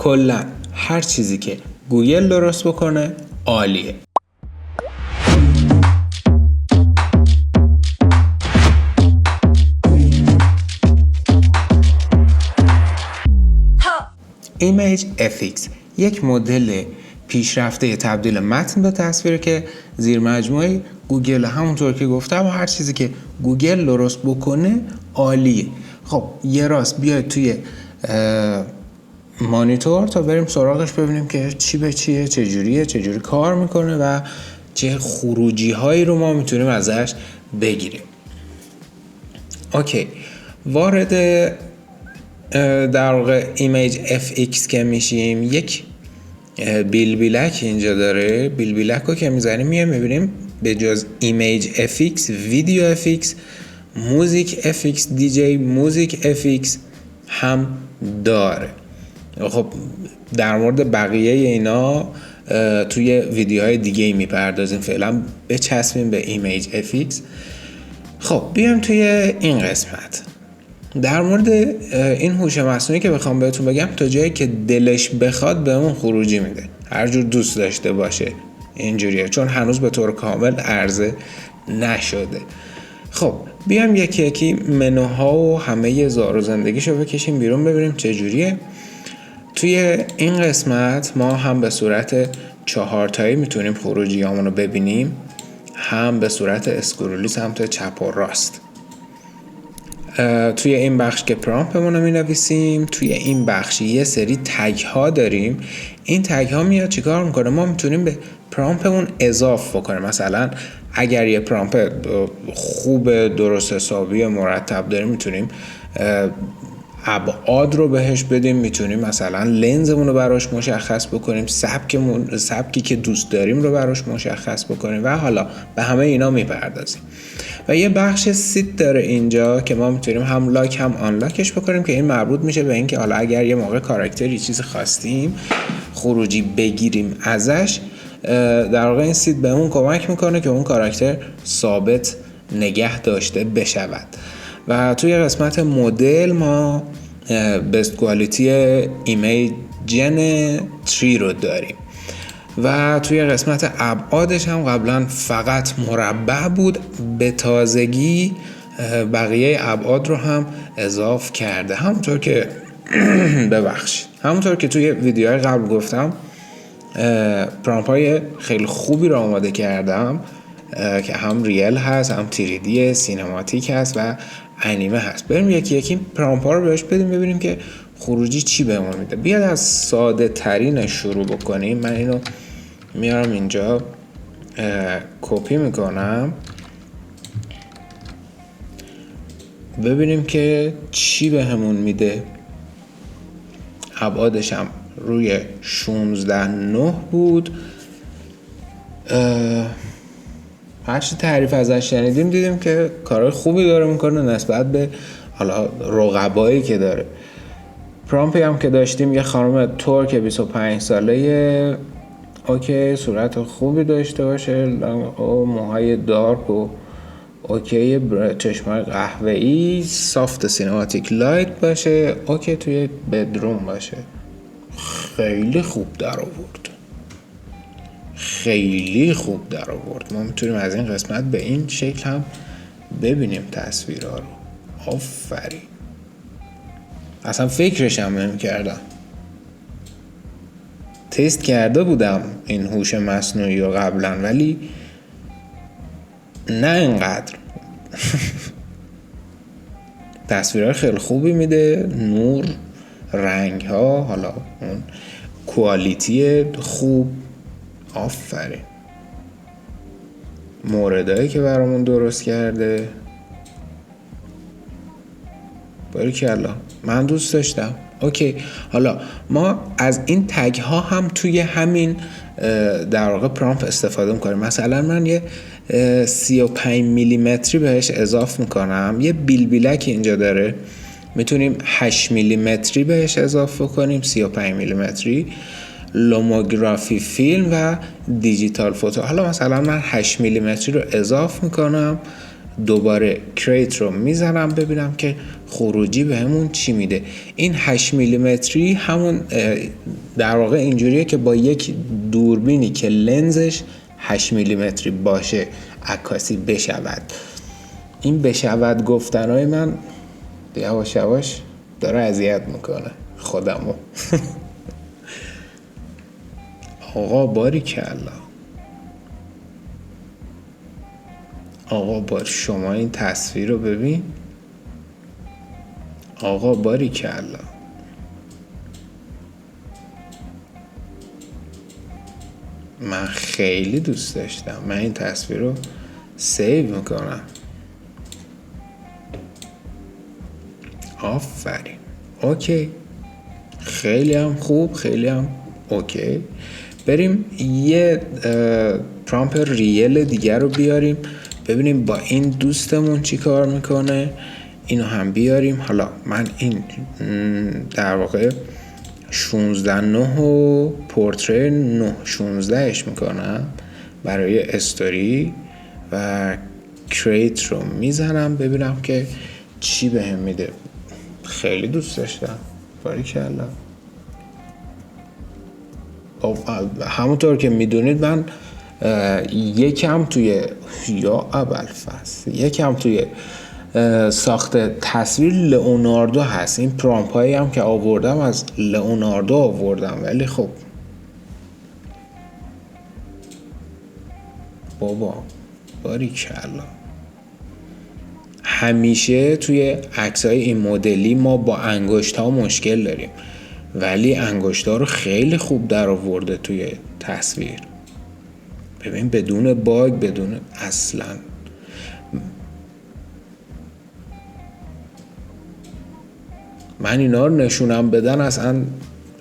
کلا هر چیزی که گوگل درست بکنه عالیه. ایمیج افیکس یک مدل پیشرفته تبدیل متن به تصویر که زیر مجموعه گوگل، همونطور که گفتم هر چیزی که گوگل درست بکنه عالیه. خب یه راست بیاید توی مانیتور تا بریم سراغش ببینیم که چی به چیه، چجوری کار میکنه و چه خروجی هایی رو ما میتونیم ازش بگیریم. اوکی، وارد در واقع ایمیج FX که میشیم، یک بیلبیلک اینجا داره. بیلبیلک رو که میزنیم میبینیم به جز ایمیج FX، ویدیو FX، موزیک FX، دیجی موزیک FX هم داره. خب در مورد بقیه اینا توی ویدیوهای دیگه میپردازیم، فعلا بچسبیم به ایمیج FX. خب بیایم توی این قسمت در مورد این هوش مصنوعی که بخوام بهتون بگم، تا جایی که دلش بخواد بهمون خروجی میده، هر جور دوست داشته باشه اینجوریه، چون هنوز به طور کامل عرضه نشده. خب بیام یکی یکی منوها و همه زار و زندگیشو بکشیم بیرون ببینیم چجوریه. توی این قسمت ما هم به صورت 4 تایی میتونیم خروجیامونو ببینیم، هم به صورت اسکرولی سمت چپ و راست. توی این بخش که پرامپتمون رو می‌نویسیم، توی این بخش یه سری تگ ها داریم. این تگ ها میاد چیکار میکنه؟ ما میتونیم به پرامپتمون اضافه بکنیم. مثلا اگر یه پرامپت خوب، درست حسابی، مرتب داریم، میتونیم ابعاد رو بهش بدیم، میتونیم مثلا لنزمون رو براش مشخص بکنیم، سبکی که دوست داریم رو براش مشخص بکنیم و حالا به همه اینا میپردازیم. و یه بخش سیت داره اینجا که ما میتونیم هم لاک هم آن لاکش بکنیم، که این مربوط میشه به اینکه حالا اگر یه موقع کاراکتری چیز خواستیم خروجی بگیریم ازش، در واقع این سیت بهمون کمک میکنه که اون کاراکتر ثابت نگه داشته بشود. و توی قسمت مدل ما بست کوالیتی ایمیج جن 3 رو داریم و توی قسمت ابعادش هم قبلا فقط مربع بود، به تازگی بقیه ابعاد رو هم اضافه کرده. همونطور که توی ویدیوهای قبل گفتم، پرامپای خیلی خوبی رو آماده کردم که هم ریل هست، هم تیریدی، سینماتیک هست و انیمه هست. بریم یکی یکی پرامپا رو بهش بدیم ببینیم که خروجی چی بهمون میده. بیاد از ساده ترین شروع بکنیم. من اینو میارم اینجا، کپی میکنم، ببینیم که چی بهمون میده. ابعادش هم روی 16:9 بود. هرچی تعریف ازش شنیدیم دیدیم که کارهای خوبی داره میکنه نسبت به حالا رقبایی که داره. پرامپی هم که داشتیم یه خانم ترک 25 ساله، اوکی، صورت خوبی داشته باشه، موهای دارک و اوکی، چشمای قهوه‌ای، سافت سینماتیک لایت باشه، اوکی، توی بدروم باشه. خیلی خوب در آورد. ما میتونیم از این قسمت به این شکل هم ببینیم تصویرها رو. آفرین. اصلا فکرش هم نمی‌کردم. تست کرده بودم این هوش مصنوعی رو قبلا، ولی نه اینقدر. تصویرهای خیلی خوبی میده، نور، رنگ ها، حالا اون کوالیتی خوب. آفرین. موردهایی که برامون درست کرده، باریکلا، من دوست داشتم. اوکی، حالا ما از این تگ ها هم توی همین در واقع پرامپت استفاده میکنیم. مثلا من یه 35 میلیمتری بهش اضافه میکنم. یه بیلبیلک اینجا داره، میتونیم 8 میلیمتری بهش اضافه کنیم، 35 میلیمتری، لوموگرافی فیلم و دیجیتال فوتو. حالا مثلا من 8 میلیمتری رو اضافه میکنم دوباره کریت رو میزنم ببینم که خروجی به همون چی میده. این 8 میلیمتری همون در واقع اینجوریه که با یک دوربینی که لنزش 8 میلیمتری باشه عکاسی بشود. این بشود گفتنهای من یواش یواش داره اذیت میکنه خودمو. آقا باریکلا، آقا بار شما این تصویر رو ببین. آقا باریکلا، من خیلی دوست داشتم. من این تصویر رو سیو میکنم. آفرین. اوکی، خیلی هم خوب، خیلی هم اوکی. بریم یه پرامپ ریل دیگر رو بیاریم ببینیم با این دوستمون چی کار میکنه. اینو هم بیاریم. حالا من این در واقع 16:9 و پورتری 9:16 میکنم برای استوری و کریت رو میزنم ببینم که چی بهم میده. خیلی دوست داشتم. باریکلا. همونطور که میدونید من یکم توی ساخت تصویر لئوناردو هست. این پرامپ هایی هم که آوردم از لئوناردو آوردم، ولی خب بابا باریکلا. همیشه توی عکسای این مدلی ما با انگشت ها مشکل داریم، ولی انگشت ها رو خیلی خوب در آورده توی تصویر. ببین بدون باگ، بدون اصلا. من اینا رو نشونم بدن اصلا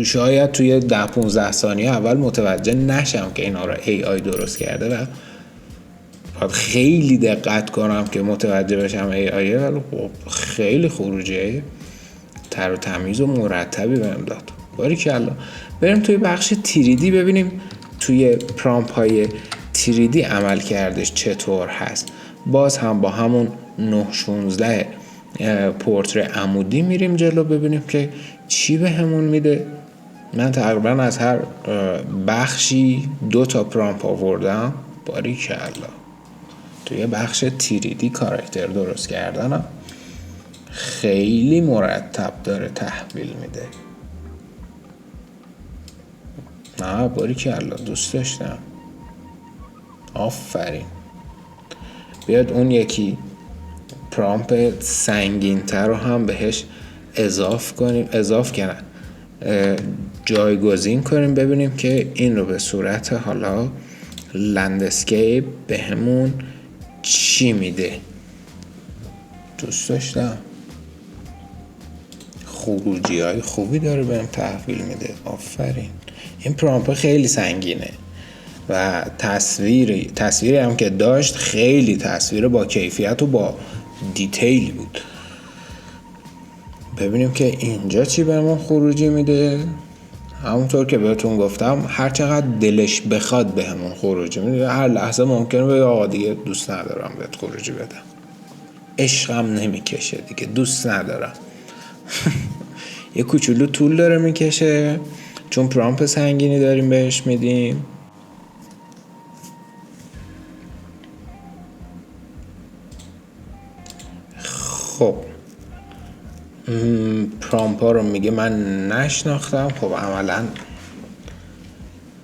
شاید توی 10-15 ثانیه اول متوجه نشم که اینا رو AI درست کرده و باید خیلی دقت کنم که متوجه بشم AI، ولی خیلی خروجی تر و تمیز و مرتبی بهم داد. باریکلا. بریم توی بخش تیریدی ببینیم توی پرامپ های تیریدی عمل کردش چطور هست. باز هم با همون 9:16 پورتری عمودی میریم جلو ببینیم که چی به همون میده. من تقریبا از هر بخشی 2 تا پرامپ آوردم. باریکلا. توی بخش تیریدی کاراکتر درست کردنم خیلی مرتب داره تحویل میده. نه باریکلا، دوست داشتم. آفرین. بیاد اون یکی پرامپ سنگین تر رو هم بهش اضاف کنن جایگزین کنیم ببینیم که این رو به صورت حالا لندسکیپ به همون چی میده. دوست داشتم. خروجی های خوبی داره بهم تحویل میده. آفرین. این پرامپ خیلی سنگینه و تصویری هم که داشت خیلی تصویر با کیفیت و با دیتیل بود. ببینیم که اینجا چی بهمون خروجی میده. همونطور که بهتون گفتم هر چقدر دلش بخواد بهمون خروجی میده. هر لحظه ممکنه بگه آقا دیگه دوست ندارم بهت خروجی بدم، عشقم نمیکشه دیگه، دوست ندارم. یه کوچولو طول داره میکشه چون پرامپ سنگینی داریم بهش میدیم. خب پرامپ ها رو میگه من نشناختم. خب عملا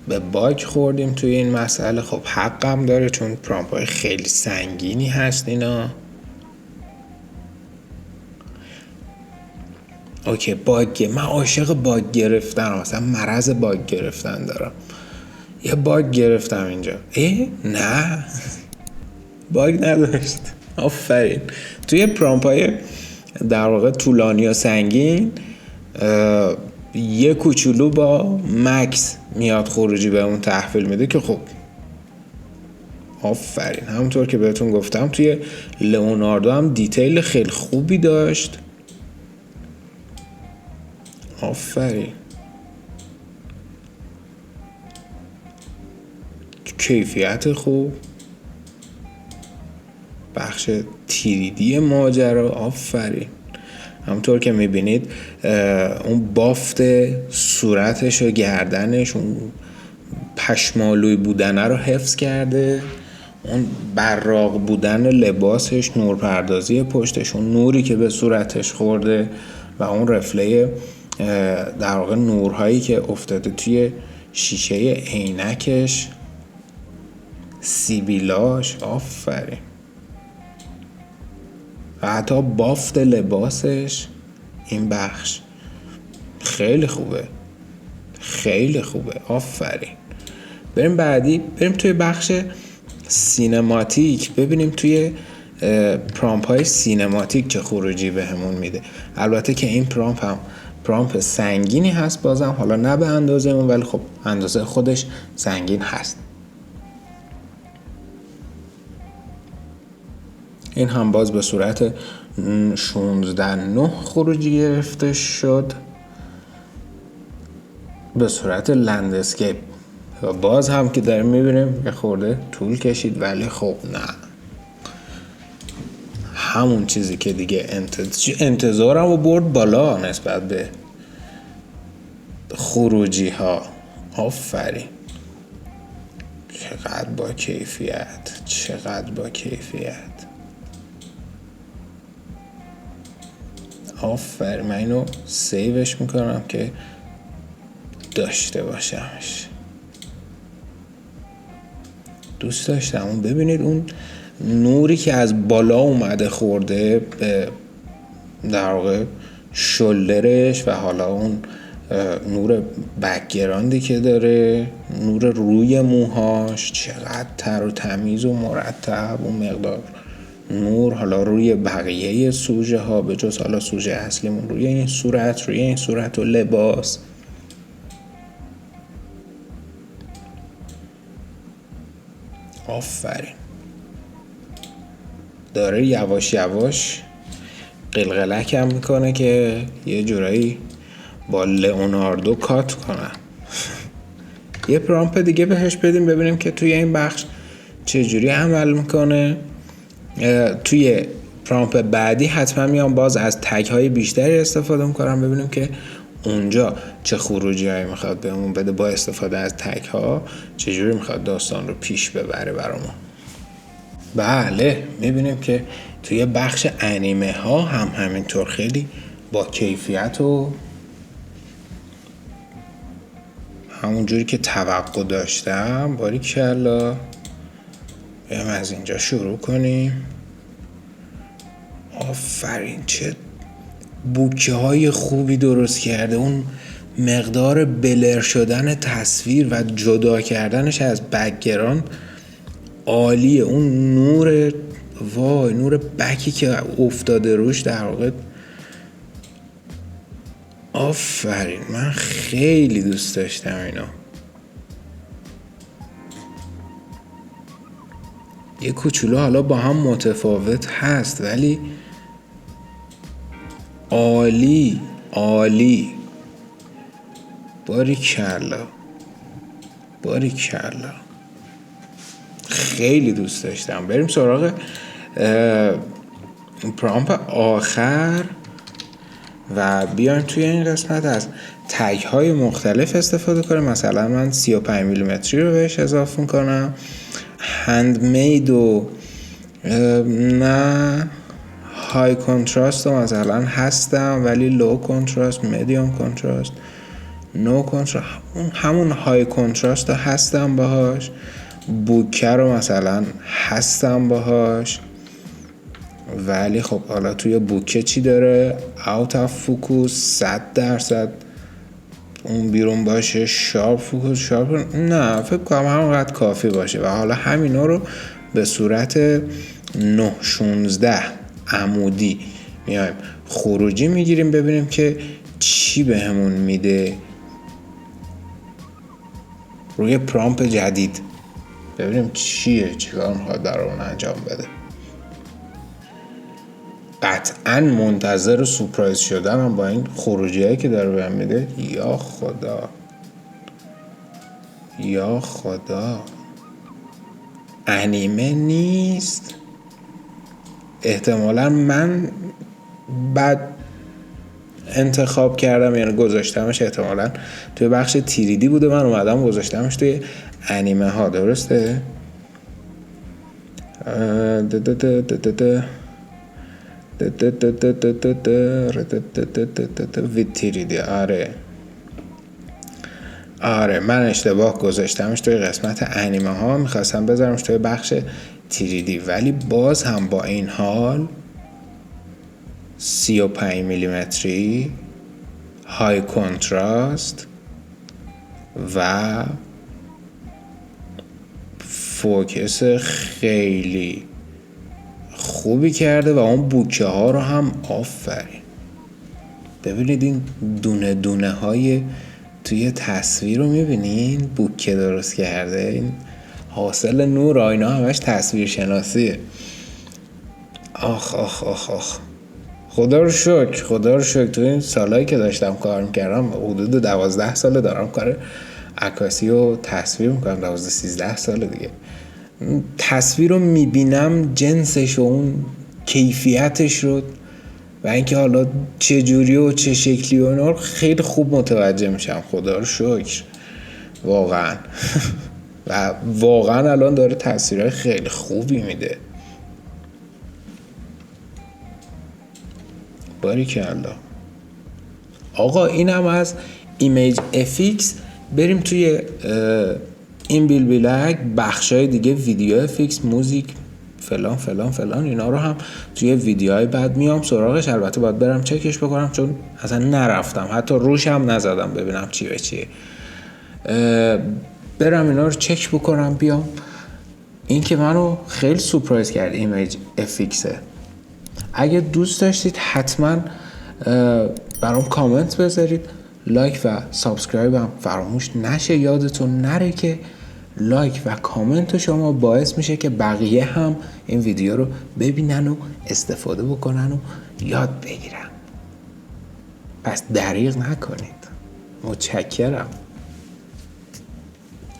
به باگ خوردیم توی این مسئله. خب حقم داره چون پرامپ های خیلی سنگینی هست اینا. اوکی باگ. من عاشق باگ گرفتنم، مثلا مرض باگ گرفتن دارم. یه باگ گرفتم اینجا. نه باگ نداشت. آفرین. توی پرامپ های در واقع طولانی و سنگین یه کوچولو با مکس میاد خروجی به اون تحویل میده که خب آفرین. همونطور که بهتون گفتم توی لئوناردو هم دیتیل خیلی خوبی داشت. آفرین. کیفیت خوب. بخش تیریدی ماجرا. آفرین. همونطور که میبینید اون بافت صورتش و گردنش، اون پشمالوی بودنه رو حفظ کرده، اون براق بودن لباسش، نورپردازی پشتش، اون نوری که به صورتش خورده و اون رفله در واقع نورهایی که افتاده توی شیشه عینکش، سیبیلاش. آفرین. و حتی بافت لباسش. این بخش خیلی خوبه، خیلی خوبه. آفرین. بریم بعدی، بریم توی بخش سینماتیک، ببینیم توی پرامپ های سینماتیک چه خروجی بهمون میده. البته که این پرامپ هم پرامپ سنگینی هست بازم، حالا نه به اندازه اون، ولی خب اندازه خودش سنگین هست. این هم باز به صورت 16:9 خروجی گرفته شد، به صورت لندسکیپ. و باز هم که داریم میبینیم یه خورده طول کشید، ولی خب نه، همون چیزی که دیگه انتظارم رو برد بالا نسبت به خروجی ها. آفرین. چقدر با کیفیت، چقدر با کیفیت. آفرین. من اینو سیوش میکنم که داشته باشمش. دوست داشتم. اون ببینید اون نوری که از بالا اومده خورده به در واقع شولدرش، و حالا اون نور بک‌گراندی که داره، نور روی موهاش، چقدر تر و تمیز و مرتب. اون مقدار نور حالا روی بقیه سوژه ها، به جز حالا سوژه اصلیمون، روی این صورت و لباس. آفرین. داره یواش یواش قلقلک هم میکنه که یه جورایی با لئوناردو کات کنم. یه پرامپ دیگه بهش بدیم ببینیم که توی این بخش چجوری عمل میکنه. توی پرامپ بعدی حتما میام باز از تگ های بیشتری استفاده میکنم، ببینیم که اونجا چه خروجی هایی میخواد بهمون بده با استفاده از تگ ها، چجوری میخواد داستان رو پیش ببره برامون. بله، میبینیم که توی بخش انیمه ها هم همینطور خیلی با کیفیت و همون جوری که توقع داشتم. باریکلا. بریم از اینجا شروع کنیم. آفرین. چه بوکه های خوبی درست کرده. اون مقدار بلر شدن تصویر و جدا کردنش از بک‌گراند عالیه. اون نور، وای، نور بکی که افتاده روش در واقع. آفرین. من خیلی دوست داشتم اینو. یه کوچولو حالا با هم متفاوت هست، ولی عالی عالی. باریکلا، باریکلا. خیلی دوست داشتم. بریم سراغ پرامپ آخر و بیایم توی این قسمت از تگ های مختلف استفاده کنیم. مثلا من 35 میلیمتری رو بهش اضافه کنم. هند مید و نه های کنتراست رو مثلا هستم، ولی لو کنتراست، میدیوم کنتراست، نو کنتراست، همون های کنتراست رو هستم باهاش. بوکه رو مثلا هستم باهاش، ولی خب حالا توی بوکه چی داره؟ اوت آف فوکوس 100% اون بیرون باشه. شارپ فوکوس، شارپ نه، فکر کنم همونقدر کافی باشه. و حالا همینا رو به صورت 9-16 عمودی میایم خروجی میگیریم، ببینیم که چی بهمون میده روی پرامپ جدید. ببینیم چیه، چیکار میخواد در اون انجام بده. قطعا منتظر سورپرایز شدنم با این خروجی هایی که داره بهم میده. یا خدا، یا خدا. انیمه نیست، احتمالا من بعد انتخاب کردم، یعنی گذاشتمش احتمالا توی بخش تیریدی بوده، من اومدم گذاشتمش توی انیمه ها. درسته؟ وید تیریدی. آره من اشتباه گذاشتمش توی قسمت انیمه ها، میخواستم بذارمش توی بخش تیریدی، ولی باز هم با این حال 35 میلیمتری های کنتراست و فوکس خیلی خوبی کرده و اون بوکه ها رو هم آفرین. ببینید این دونه دونه های توی تصویر رو میبینین، بوکه درست کرده. این حاصل نور، اینا همش تصویر شناسیه. آخ آخ آخ آخ، خدا رو شکر توی این سالایی که داشتم کار میکردم، حدود 12 ساله دارم کار عکاسی و تصویر میکنم، 12-13 ساله دیگه. تصویر رو میبینم، جنسش و اون کیفیتش رو و اینکه حالا چه جوری و چه شکلی و اینا خیلی خوب متوجه میشم. خدا رو شکر واقعا. و واقعا الان داره تصویرهای خیلی خوبی میده. باریکالله. آقا اینم از ایمیج افیکس. بریم توی این بیلبیلک بخشای دیگه، ویدیو افیکس، موزیک، فلان فلان فلان، اینا رو هم توی ویدیوهای بعد میام سراغش. البته باید برم چکش بکنم چون اصلا نرفتم، حتی روش هم نزدم ببینم چی به چیه. برم اینا رو چک بکنم بیام. این که منو خیلی سورپرایز کرد ایمیج افیکسه. اگه دوست داشتید حتما برام کامنت بذارید، لایک و سابسکرایب هم فراموش نشه. یادتون نره که لایک و کامنت شما باعث میشه که بقیه هم این ویدیو رو ببینن و استفاده بکنن و یاد بگیرن. پس دریغ نکنید. متشکرم.